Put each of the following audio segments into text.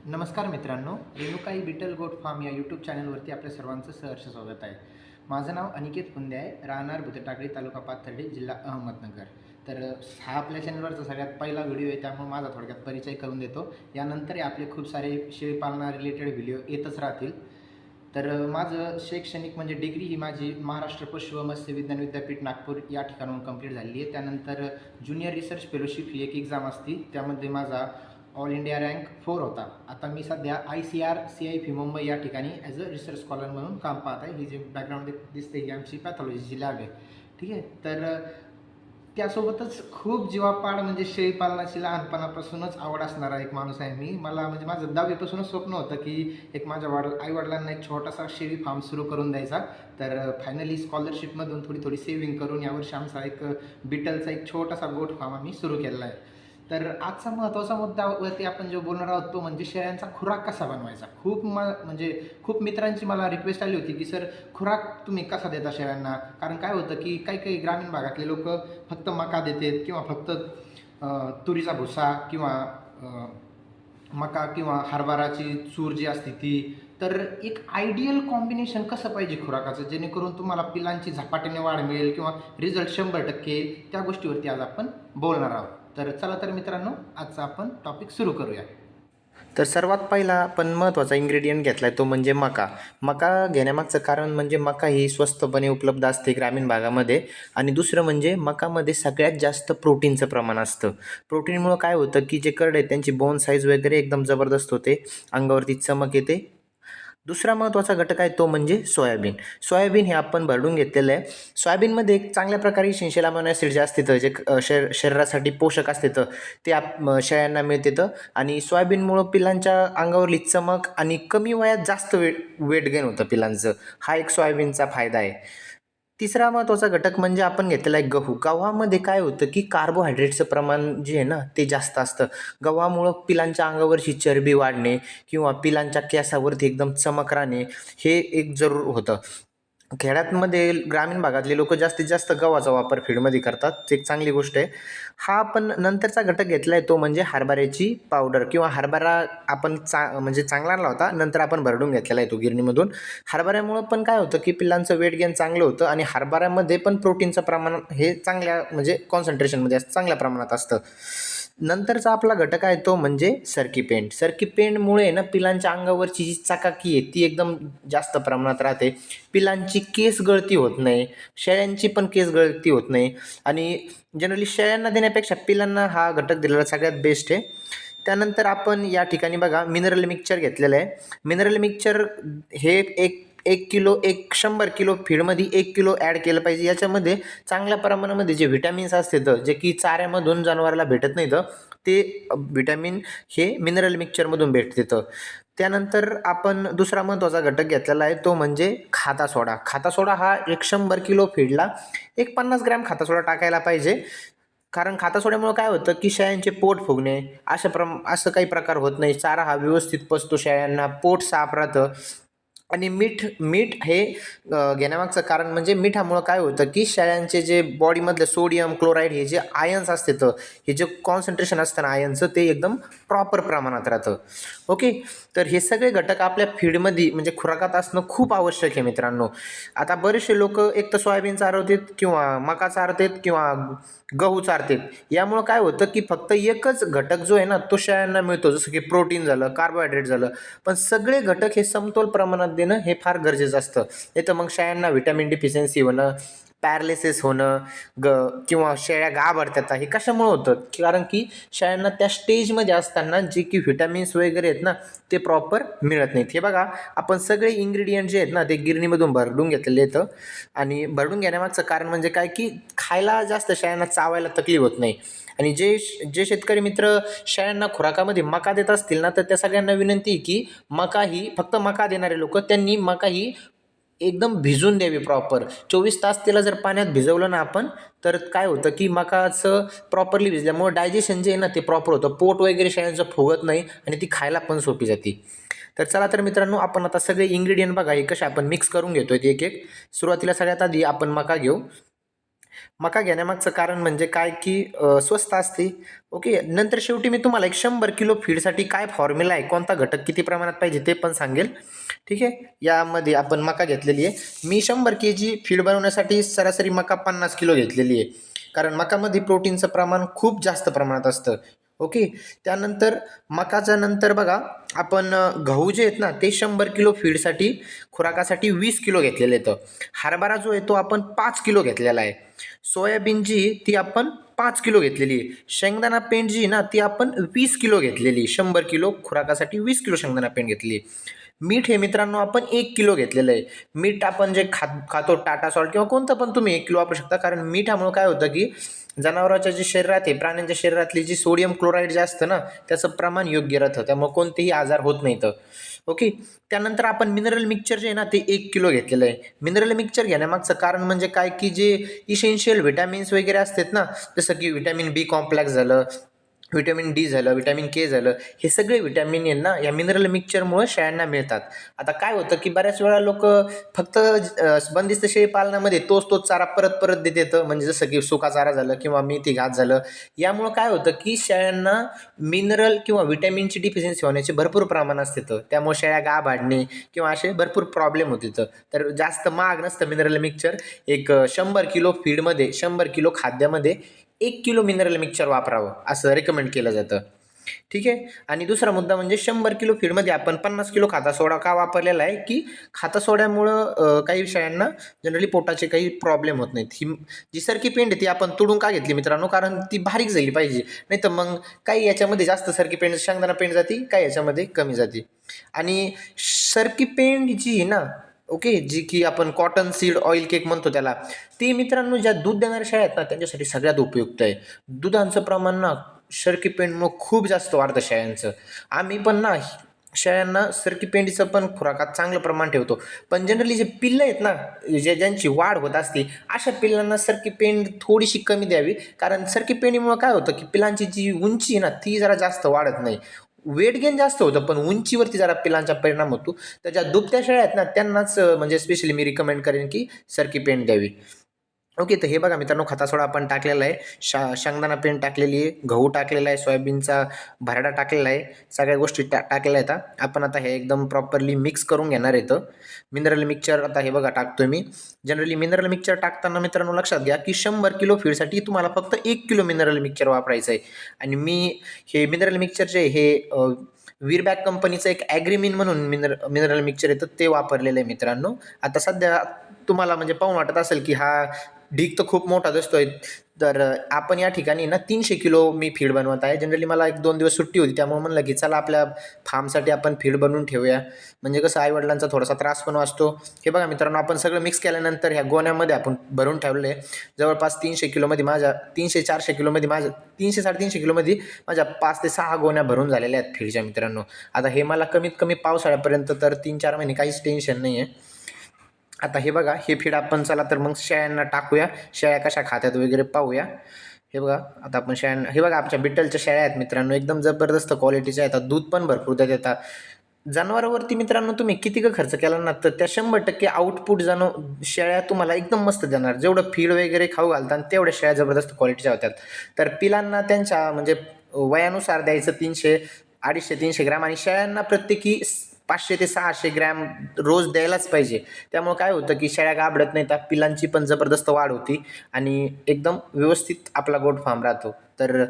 नमस्कार मित्रांनो, Renukai beetle goat farm या यूट्यूब चॅनलवरती आपल्या सर्वांचं सहर्ष स्वागत आहे. माझं नाव अनिकेत पुंदे आहे, राहणार भुतेटाकळी, तालुका पाथर्डी, जिल्हा अहमदनगर. तर हा आपल्या चॅनलवरचा सगळ्यात पहिला व्हिडिओ आहे, त्यामुळे माझा थोडक्यात परिचय करून देतो. यानंतर आपले खूप सारे शेळीपालना रिलेटेड व्हिडिओ येतच राहतील. तर माझं शैक्षणिक म्हणजे डिग्री ही माझी महाराष्ट्र पशु व मत्स्य विज्ञान विद्यापीठ नागपूर या ठिकाणाहून कंप्लीट झालेली आहे. त्यानंतर ज्युनियर रिसर्च फेलोशिप ही एक एक्झाम असती, त्यामध्ये माझा ऑल इंडिया रँक 4 होता. आता मी सध्या ICR CIP मुंबई या ठिकाणी ॲज अ रिसर्च स्कॉलर म्हणून काम पाहत आहे. ही जी बॅकग्राऊंड दिसते ही आमची पॅथॉलॉजीची लॅब आहे. ठीक आहे. तर त्यासोबतच खूप जीवापाड म्हणजे शेळीपालनाची लहानपणापासूनच आवड असणारा एक माणूस आहे मी. मला म्हणजे माझं 10वीपासूनच स्वप्न होतं की एक माझ्या आईवडिलांना एक छोटासा शेळी फार्म सुरू करून द्यायचा. तर फायनली स्कॉलरशिपमधून थोडी सेव्हिंग करून यावर्षी आमचा एक बिटलचा एक छोटासा गोट फार्म आम्ही सुरू केलेला आहे. तर आजचा महत्त्वाचा मुद्द्यावरती आपण जो बोलणार आहोत तो म्हणजे शेळ्यांचा खुराक कसा बनवायचा. म्हणजे खूप मित्रांची मला रिक्वेस्ट आली होती की सर, खुराक तुम्ही कसा देता शेळ्यांना. कारण काय होतं की काही काही ग्रामीण भागातले लोक फक्त मका देतात किंवा फक्त तुरीचा भुसा किंवा मका किंवा हरभराची चूर जी असते ती. तर एक आयडियल कॉम्बिनेशन कसं पाहिजे खुराकाचं, जेणेकरून तुम्हाला पिलांची झपाट्याने वाढ मिळेल किंवा रिझल्ट 100% त्या गोष्टीवरती आज आपण बोलणार आहोत. तर चला तर मित्रांनो, आजचा आपण टॉपिक सुरू करूया. तर सर्वात पहिला आपण महत्त्वाचा इन्ग्रेडियंट घेतला आहे तो म्हणजे मका. मका घेण्यामागचं कारण म्हणजे मका ही स्वस्तपणे उपलब्ध असते ग्रामीण भागामध्ये. आणि दुसरं म्हणजे मकामध्ये सगळ्यात जास्त प्रोटीनचं प्रमाण असतं. प्रोटीनमुळं काय होतं की जे करडे आहेत त्यांची बोन साईज वगैरे एकदम जबरदस्त होते, अंगावरती चमक येते. दुसरा महत्त्वाचा घटक आहे तो म्हणजे सोयाबीन. सोयाबीन हे आपण भरडून घेतलेलं आहे. सोयाबीनमध्ये एक चांगल्या प्रकारे इसेन्शियल अमायनो ॲसिड जे असते जे शरीरासाठी पोषक असते ते शेळ्यांना मिळते. आणि सोयाबीनमुळं पिलांच्या अंगावरली चमक आणि कमी वयात जास्त वेट गेन होतं पिलांचं. हा एक सोयाबीनचा फायदा आहे. तिसरा महत्त्वाचा घटक म्हणजे आपण घेतलेला आहे गहू. गव्हामध्ये काय होतं की कार्बोहायड्रेटचं प्रमाण जे आहे ना ते जास्त असतं. गव्हामुळं पिलांच्या अंगावरची चरबी वाढणे किंवा पिलांच्या केसावरती एकदम चमक राहणे हे एक जरूर होतं. खेड्यातमध्ये ग्रामीण भागातले लोक जास्तीत जास्त गव्हाचा वापर फीडमध्ये करतात, ते एक चांगली गोष्ट आहे. हा आपण नंतरचा घटक घेतला आहे तो म्हणजे हरभऱ्याची पावडर किंवा हरभरा आपण म्हणजे चांगला आणला होता, नंतर आपण भरडून घेतलेला आहे तो गिरणीमधून. हरभऱ्यामुळं पण काय होतं की पिल्लांचं वेट गेन चांगलं होतं आणि हरभऱ्यामध्ये पण प्रोटीनचं प्रमाण हे चांगल्या म्हणजे कॉन्सन्ट्रेशनमध्ये चांगल्या प्रमाणात असतं. नंतरचा आपला घटक आहे तो म्हणजे सरकी पेंट. सरकी पेंटमुळे ना पिलांच्या अंगावरची जी चकाकी आहे ती एकदम जास्त प्रमाणात राहते. पिलांची केस गळती होत नाही, शेळ्यांची पण केस गळती होत नाही. आणि जनरली शेळ्यांना देण्यापेक्षा पिलांना हा घटक दिलेला सगळ्यात बेस्ट आहे. त्यानंतर आपण या ठिकाणी बघा मिनरल मिक्सचर घेतलेलं आहे. मिनरल मिक्सचर हे एक किलो 100 किलो फीडमध्ये 1 किलो ॲड केलं पाहिजे. याच्यामध्ये चांगल्या प्रमाणामध्ये जे व्हिटॅमिन्स असतात जे की चाऱ्यामधून जनावराला भेटत नाहीत ते व्हिटॅमिन हे मिनरल मिक्सचरमधून भेटतं. त्यानंतर आपण दुसरा महत्त्वाचा घटक घेतलेला आहे तो म्हणजे खाता सोडा. खाता सोडा हा 100 किलो फीडला 50 ग्रॅम खाता सोडा टाकायला पाहिजे. कारण खाता सोड्यामुळं काय होतं की शेळ्यांचे पोट फुगणे असं काही प्रकार होत नाही. चारा हा व्यवस्थित पचतो, शेळ्यांना पोट साफ राहतं. आणि मीठ हे घेण्यामागचं कारण म्हणजे मिठामुळं काय होतं की शेळ्यांचे जे बॉडीमधले सोडियम क्लोराईड हे जे आयन्स असतात हे जे कॉन्सन्ट्रेशन असतं ना आयनचं ते एकदम प्रॉपर प्रमाणात राहतं. ओके. तर हे सगळे घटक आपल्या फीडमध्ये म्हणजे खुराकात असणं खूप आवश्यक आहे मित्रांनो. आता बरेचसे लोक एक तर सोयाबीन चारवतात किंवा मका चारतात किंवा गहू चारतात. यामुळं काय होतं की फक्त एकच घटक जो आहे ना तो शेळ्यांना मिळतो, जसं की प्रोटीन झालं, कार्बोहायड्रेट झालं. पण सगळे घटक हे समतोल प्रमाणात देणं हे फार गरजेचं असतं. नाही तर मग शेळ्यांना व्हिटॅमिन डिफिशियन्सी होणं, पॅरालिसिस होणं, किंवा शेळ्या घाबरतात. हे कशामुळे होतं? कारण की शेळ्यांना त्या स्टेजमध्ये असताना जे की व्हिटॅमिन्स वगैरे आहेत ना ते प्रॉपर मिळत नाहीत. हे बघा, आपण सगळे इन्ग्रेडियंट जे आहेत ना ते गिरणीमधून भरडून घेतलेले आहेत. आणि भरडून घेण्यामागचं कारण म्हणजे काय की खायला जास्त शेळ्यांना चावायला तकलीफ होत नाही. आणि जे जे शेतकरी मित्र शेळ्यांना खुराकामध्ये मका देत असतील ना तर त्या सगळ्यांना विनंती आहे की मका ही फक्त मका देणारे लोक त्यांनी मका ही एकदम भिजून द्यावी प्रॉपर. 24 तास त्याला जर पाण्यात भिजवलं ना आपण तर काय होतं की मकाचं प्रॉपरली भिजल्यामुळे डायजेशन जे आहे ना ते प्रॉपर होतं. पोट वगैरे शेळ्यांचं फुगत नाही आणि ती खायला पण सोपी जाते. तर चला तर मित्रांनो, आपण आता सगळे इन्ग्रेडियंट बघा हे कसे आपण मिक्स करून घेतोय एक एक. सुरुवातीला सगळ्यात आधी आपण मका घेऊ. मका घेण्यामागचं कारण म्हणजे काय की स्वस्त असते. ओके. नंतर शेवटी मी तुम्हाला एक 100 किलो फीडसाठी काय फॉर्म्युला आहे, कोणता घटक किती प्रमाणात पाहिजे ते पण सांगेल. ठीक आहे. यामध्ये आपण मका घेतलेली आहे. मी 100 केजी फीड बनवण्यासाठी सरासरी मका 50 किलो घेतलेली आहे. कारण मकामध्ये प्रोटीनचं प्रमाण खूप जास्त प्रमाणात असतं. ओके. त्यानंतर मकाच्या नंतर बघा आपण गहू जे आहेत ना ते 100 किलो फीडसाठी खुराकासाठी 20 किलो घेतलेले आहेत. हरभरा जो आहे तो आपण 5 किलो घेतलेला आहे. सोयाबीन जी ती आपण 5 किलो घेतलेली आहे. शेंगदाणा पेंड जी ना ती आपण 20 किलो घेतलेली. 100 किलो खुराकासाठी 20 किलो शेंगदाणा पेंड घेतली. मीठ हे मित्रांनो आपण 1 किलो घेतलेलं आहे. मीठ आपण जे खातो टाटा सॉल्ट किंवा कोणतं पण तुम्ही 1 किलो वापरू शकता. कारण मिठामुळे काय होतं की जनावरांच्या जे शरीरात आहे, प्राण्यांच्या शरीरातली जी सोडियम क्लोराईड जे असतं ना त्याचं प्रमाण योग्य राहतं. त्यामुळे कोणतेही आजार होत नाहीत. ओके. त्यानंतर आपण मिनरल मिक्सचर जे आहे ना ते 1 किलो घेतलेलं आहे. मिनरल मिक्सचर घेण्यामागचं कारण म्हणजे काय की जे इसेन्शियल व्हिटॅमिन्स वगैरे असतात ना, जसं की व्हिटॅमिन बी कॉम्प्लेक्स झालं, व्हिटॅमिन डी झालं, व्हिटॅमिन के झालं, हे सगळे व्हिटॅमिन आहे ना या मिनरल मिक्सचरमुळे शेळ्यांना मिळतात. आता काय होतं की बऱ्याच वेळा लोक फक्त बंदिस्त शेळी पालनामध्ये तोच चारा परत परत देत येतं, म्हणजे जसं की सुका चारा झालं किंवा मेथी घास झालं. यामुळं काय होतं की शेळ्यांना मिनरल किंवा व्हिटॅमिनची डिफिशियन्सी होण्याचे भरपूर प्रमाण असते. त्यामुळे शेळ्या गाभाडणे किंवा असे भरपूर प्रॉब्लेम होते. तर जास्त महाग नसतं मिनरल मिक्सचर. एक 100 किलो फीडमध्ये 100 किलो खाद्यामध्ये 1 किलो मिनरल मिक्सचर वापरावं असं रेकमेंड केलं जातं. ठीक आहे. आणि दुसरा मुद्दा म्हणजे 100 किलो फीडमध्ये आपण 50 किलो खाता सोडा का वापरलेला आहे की खाता सोड्यामुळं काही शेळ्यांना जनरली पोटाचे काही प्रॉब्लेम होत नाहीत. ही जी सरकी पेंड आहे ती आपण तुडून का घेतली मित्रांनो, कारण ती बारीक झाली पाहिजे. नाही तर मग काही याच्यामध्ये जास्त सरकी पेंड शेंगदाणा पेंड जाते, काही याच्यामध्ये कमी जाते. आणि सरकी पेंड जी आहे ना, ओके, जी की आपण कॉटन सीड ऑइल केक म्हणतो त्याला, ती मित्रांनो ज्या दूध देणाऱ्या शेळ्या आहेत ना त्यांच्यासाठी सगळ्यात उपयुक्त आहे. दुधाचं प्रमाण ना सरकी पेंडमुळं खूप जास्त वाढतं शेळ्यांचं. आम्ही पण ना शेळ्यांना सरकी पेंडीचं पण खुराकात चांगलं प्रमाण ठेवतो. पण जनरली जे पिल्लं आहेत ना, ज्यांची वाढ होत असते, अशा पिल्लांना सरकी पेंड थोडीशी कमी द्यावी. कारण सरकी पेंडीमुळं काय होतं की पिलांची जी उंची आहे ना ती जरा जास्त वाढत नाही. वेट गेन जास्त होतं पण उंचीवरती जरा पिलांचा परिणाम होतो. तर ज्या दुभत्या शेळ्या आहेत ना त्यांनाच म्हणजे स्पेशली मी रिकमेंड करेन की सरकी पेंड द्यावी. ओके. तर हे बघा मित्रांनो खतासोडा आपण टाकलेला आहे. शेंगदाणा पेंड टाकलेली आहे, गहू टाकलेला आहे, सोयाबीनचा भरडा टाकलेला आहे, सगळ्या गोष्टी टाकलेल्या आहेत. आपण आता हे एकदम प्रॉपरली मिक्स करून घेणार आहेत. मिनरल मिक्सचर आता हे बघा टाकतोय मी. जनरली मिनरल मिक्सचर टाकताना मित्रांनो लक्षात घ्या की 100 किलो फीडसाठी तुम्हाला फक्त 1 किलो मिनरल मिक्सचर वापरायचं आहे. आणि मी हे मिनरल मिक्सचर हे वीरबॅक कंपनीचं एक ॲग्रीमिन म्हणून मिनरल मिक्सचर येतं ते वापरलेलं आहे मित्रांनो. आता सध्या तुम्हाला म्हणजे पाहून वाटत असेल की हा ढीग तर खूप मोठा दिसतोय. तर आपण या ठिकाणी ना 300 किलो मी फीड बनवत आहे. जनरली मला 1-2 दिवस सुट्टी होती त्यामुळे म्हणलं की चला आपल्या फार्मसाठी आपण फीड बनवून ठेवूया. म्हणजे कसं आई-वडिलांचा थोडासा त्रास पण वाचतो. हे बघा मित्रांनो आपण सगळं मिक्स केल्यानंतर ह्या गोण्यामध्ये आपण भरून ठेवलेलं आहे. जवळपास 300 किलोमध्ये माझ्या 300-400 किलोमध्ये माझ्या 300-350 किलोमध्ये माझ्या 5 ते 6 गोण्या भरून झालेल्या आहेत फीडच्या मित्रांनो. आता हे मला कमीत कमी पावसाळ्यापर्यंत तर 3-4 महिने काहीच टेन्शन नाही आहे. आता हे बघा हे फीड आपण चला तर मग शेळ्यांना टाकूया. शेळ्या कशा खात्यात वगैरे पाहूया. हे बघा आता आपण शेळ्यांना हे बघा आमच्या बिट्टलच्या शेळ्या आहेत मित्रांनो, एकदम जबरदस्त क्वालिटीच्या आहेत. दूध पण भरपूर देतात. जनावरांवरती मित्रांनो तुम्ही किती का खर्च केला ना तर त्या 100% आउटपुट शेळ्या तुम्हाला एकदम मस्त देणार. जेवढं फीड वगैरे खाऊ घालतात तेवढ्या शेळ्या जबरदस्त क्वालिटीच्या होत्यात. तर पिलांना त्यांच्या म्हणजे वयानुसार द्यायचं 300, 250-300 ग्रॅम आणि शेळ्यांना प्रत्येकी 500 ते 600 ग्रॅम रोज द्यायलाच पाहिजे. त्यामुळे काय होतं की शेळ्या गाभडत नाही, त्या पिलांची पण जबरदस्त वाढ होती आणि एकदम व्यवस्थित आपला गोट फार्म राहतो. तर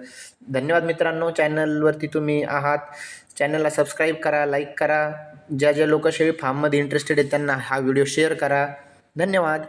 धन्यवाद मित्रांनो, चॅनलवरती तुम्ही आहात. चॅनलला सबस्क्राईब करा, लाईक करा. ज्या लोक शेळी फार्ममध्ये इंटरेस्टेड आहेत त्यांना हा व्हिडिओ शेअर करा. धन्यवाद.